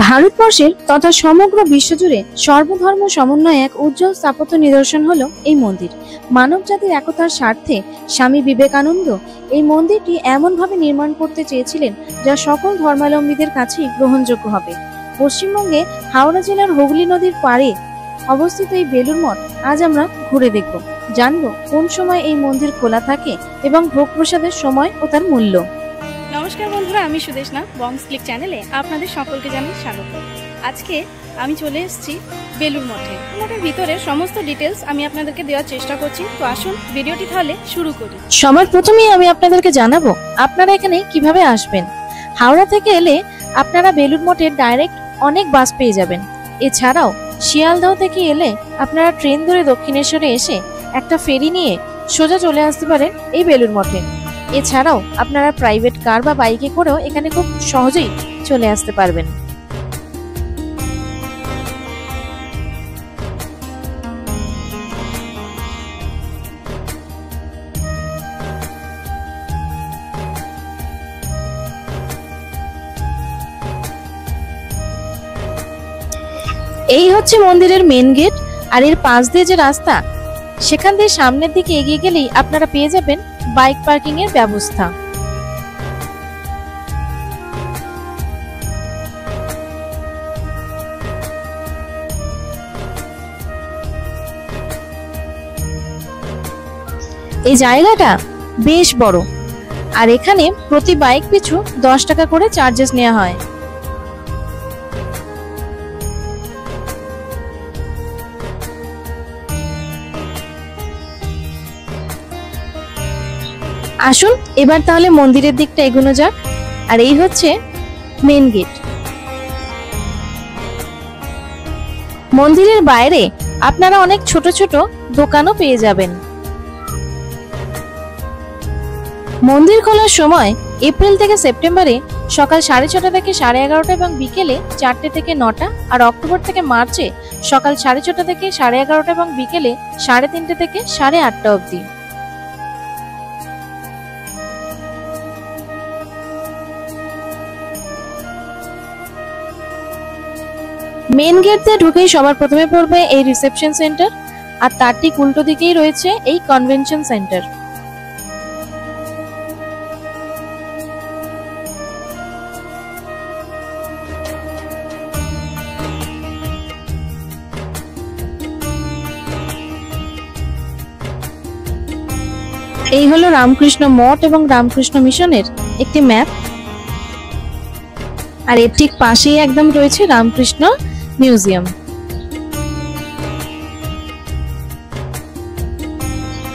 ভারতবর্ষের তথা সমগ্র বিশ্বজুড়ে সর্বধর্ম সমন্বয়ে এক উজ্জ্বল স্থাপত্য নিদর্শন হলো এই মন্দির। মানব জাতির একতার স্বার্থে স্বামী বিবেকানন্দ এই মন্দিরটি এমনভাবে নির্মাণ করতে চেয়েছিলেন যা সকল ধর্মাবলম্বীদের কাছেই গ্রহণযোগ্য হবে। পশ্চিমবঙ্গে হাওড়া জেলার হুগলি নদীর পাড়ে অবস্থিত এই বেলুড় মঠ আজ আমরা ঘুরে দেখব, জানবো কোন সময় এই মন্দির খোলা থাকে এবং ভোগ প্রসাদের সময় ও তার মূল্য। নমস্কার বন্ধুরা, আমি সুদেশনা বংস ক্লিক চ্যানেলে আপনাদের সকলকে জানাই স্বাগত। আজকে আমি চলে এসেছি বেলুড় মঠে। মঠের ভিতরে সমস্ত ডিটেলস আমি আপনাদেরকে দেওয়ার চেষ্টা করছি, তো আসুন ভিডিওটি তাহলে শুরু করি। সবার প্রথমেই আমি আপনাদেরকে জানাবো আপনারা এখানে কিভাবে আসবেন। হাওড়া থেকে এলে আপনারা বেলুড় মঠের ডাইরেক্ট অনেক বাস পেয়ে যাবেন। এছাড়াও শিয়ালদহ থেকে এলে আপনারা ট্রেন ধরে দক্ষিণেশ্বরে এসে একটা ফেরি নিয়ে সোজা চলে আসতে পারেন এই বেলুড় মঠে। এছাড়াও আপনারা প্রাইভেট কার বা বাইকে করেও এখানে খুব সহজেই চলে আসতে পারবেন। এই হচ্ছে মন্দিরের মেন গেট, আর এর পাশ দিয়ে যে রাস্তা সেখান দিয়ে সামনের দিকে এগিয়ে গেলেই আপনারা পেয়ে যাবেন বাইক পার্কিং এর ব্যবস্থা। এই জায়গাটা বেশ বড়, আর এখানে প্রতি বাইক পিছু 10 টাকা করে চার্জেস নেওয়া হয়। আসুন এবার তাহলে মন্দিরের দিকটা এগোনো যাক। আর এই হচ্ছে মেন গেট। মন্দিরের বাইরে আপনারা অনেক ছোট ছোট দোকানও পেয়ে যাবেন। মন্দির খোলার সময় এপ্রিল থেকে সেপ্টেম্বরে সকাল 6:30 থেকে 11:30 এবং বিকেলে 4টে থেকে 9টা, আর অক্টোবর থেকে মার্চে সকাল 6:30 থেকে 11:30 এবং বিকেলে 3:30 থেকে 8:30 অবধি। মেন গেট দিয়ে ঢুকেই সবার প্রথমে পড়বে এই রিসেপশন সেন্টার, আর তার ঠিক উল্টো দিকেই রয়েছে এই কনভেনশন সেন্টার। এই হলো রামকৃষ্ণ মঠ এবং রামকৃষ্ণ মিশনের একটি ম্যাপ, আর এর ঠিক পাশেই একদম রয়েছে রামকৃষ্ণ মিউজিয়াম।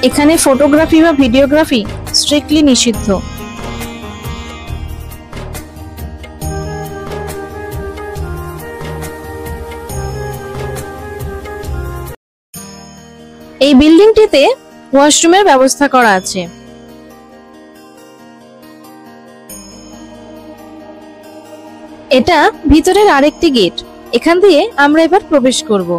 এখানে ফটোগ্রাফি বা ভিডিওগ্রাফি স্ট্রিক্টলি নিষিদ্ধ। এই বিল্ডিংটিতে ওয়াশরুমের ব্যবস্থা করা আছে। এটা ভিতরের আরেকটি গেট, এখান দিয়ে আমরা এবার প্রবেশ করব।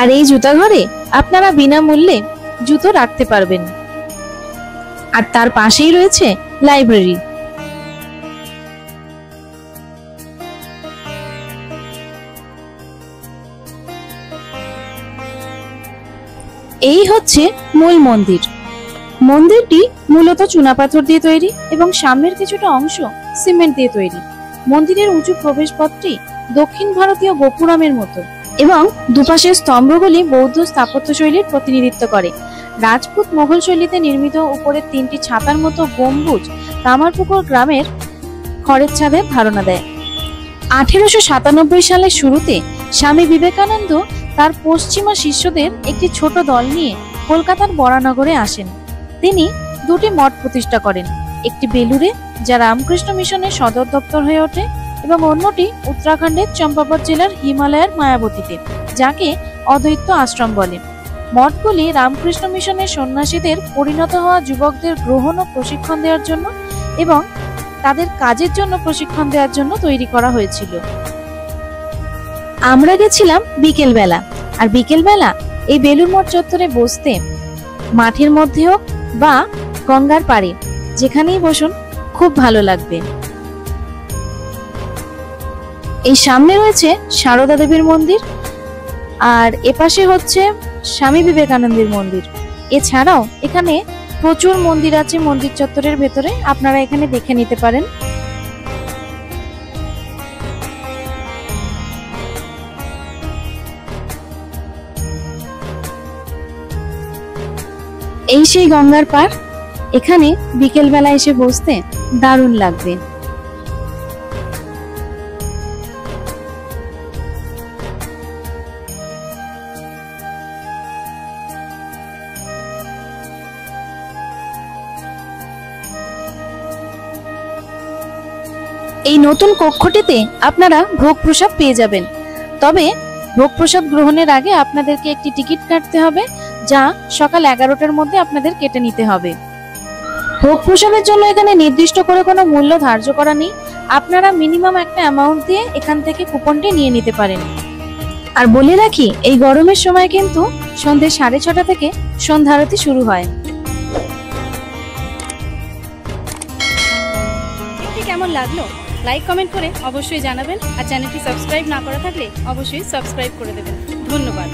আর এই জুতা ঘরে আপনারা বিনামূল্যে জুতো রাখতে পারবেন। আর তার পাশেই রয়েছে লাইব্রেরি। এই হচ্ছে মূল মন্দির। মন্দিরটি মূলত চুনাপাথর দিয়ে তৈরি এবং সামনের কিছুটা অংশ সিমেন্ট দিয়ে তৈরি। মন্দিরের উঁচু প্রবেশপথটি দক্ষিণ ভারতীয় গোপুরামের মতো এবং দুপাশের স্তম্ভগুলি বৌদ্ধ স্থাপত্য শৈলীর প্রতিনিধিত্ব করে। রাজপুত মোগল শৈলীতে নির্মিত উপরের 3টি ছাতার মতো গম্বুজ কামারপুকুর গ্রামের খড়ের ছাদের ধারণা দেয়। 1897 সালের শুরুতে স্বামী বিবেকানন্দ তার পশ্চিমা শিষ্যদের একটি ছোট দল নিয়ে কলকাতার বরানগরে আসেন। তিনি 2টি মঠ প্রতিষ্ঠা করেন, একটি বেলুড়ে যা রামকৃষ্ণ মিশনের সদর দপ্তর হয়ে ওঠে এবং অন্যটি উত্তরাখণ্ডের চম্পাবত জেলার হিমালয়ের মায়াবতীতে, যাকে অদ্বৈত আশ্রম বলে। মঠগুলি রামকৃষ্ণ মিশনের সন্ন্যাসীদের পরিণত হওয়া যুবকদের গ্রহণ ও প্রশিক্ষণ দেওয়ার জন্য এবং তাদের কাজের জন্য প্রশিক্ষণ দেওয়ার জন্য তৈরি করা হয়েছিল। আমরা গেছিলাম বিকেল বেলা, আর বিকেল বেলা এই বেলুড় মঠ চত্বরে বসতে মাঠের মধ্যে হোক বা গঙ্গার পাড়ে, যেখানেই বসুন খুব ভালো লাগবে। এই সামনে রয়েছে সারদা দেবীর মন্দির, আর এপাশে হচ্ছে স্বামী বিবেকানন্দের মন্দির। এছাড়াও এখানে প্রচুর মন্দির আছে মন্দির চত্বরের ভেতরে, আপনারা এখানে দেখে নিতে পারেন। এই সেই গঙ্গার পাড়, এখানে বিকেল বেলা এসে বসতে দারুণ লাগবে। এই নতুন কক্ষটিতে আপনারা ভোগ প্রসাদ পেয়ে যাবেন, তবে ভোগ প্রসাদ গ্রহণের আগে আপনাদেরকে একটি টিকিট কাটতে হবে, যা সকাল 11টার মধ্যে আপনাদের কেটে নিতে হবে। ভোগ প্রসাদের জন্য এখানে নির্দিষ্ট করে কোনো মূল্য ধার্য করা নেই, আপনারা মিনিমাম একটা অ্যামাউন্ট দিয়ে এখান থেকে কুপনটি নিয়ে নিতে পারেন। আর বলে রাখি, এই গরমের সময় কিন্তু সন্ধ্যে 6:30 থেকে সন্ধ্যা আরতি শুরু হয়। কেমন লাগলো লাইক কমেন্ট করে অবশ্যই জানাবেন, আর চ্যানেলটি সাবস্ক্রাইব না করা থাকলে অবশ্যই সাবস্ক্রাইব করে দেবেন। ধন্যবাদ।